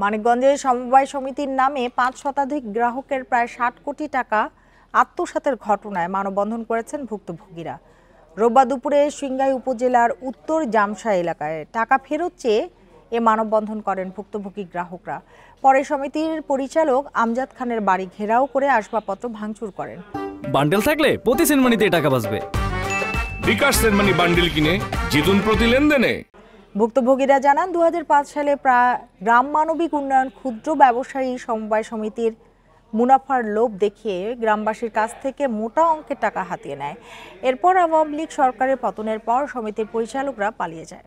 মানিকগঞ্জের সমবায় সমিতির নামে ৫ শতাধিক গ্রাহকের প্রায় ৬০ কোটি টাকা আত্মসাতের ঘটনায় মানববন্ধন করেছেন ভুক্তভোগীরা। রোববার দুপুরে সিংগাই উপজেলার উত্তর জামসা এলাকায় টাকা ফেরত চেয়ে এ মানববন্ধন করেন ভুক্তভোগী গ্রাহকরা। পরে সমিতির পরিচালক আমজাদ খানের বাড়ি ঘেরাও করে আসবাবপত্র ভাঙচুর করেন। বান্ডেল থাকলে প্রতি সেনমানিতে টাকা বাঁচবে। বিকাশ সেনমানি বান্ডেল কিনে জিতুন প্রতি লেনদেনে। ভুক্তভোগীরা জানান ২০০৫ সালে গ্রাম মানবিক উন্নয়ন ক্ষুদ্র ব্যবসায়ী সমবায় সমিতির মুনাফার লোভ দেখিয়ে গ্রামবাসীর কাছ থেকে মোটা অঙ্কের টাকা হাতিয়ে নেয়। এরপর আওয়ামী লীগ সরকারের পতনের পর সমিতির পরিচালকরা পালিয়ে যায়।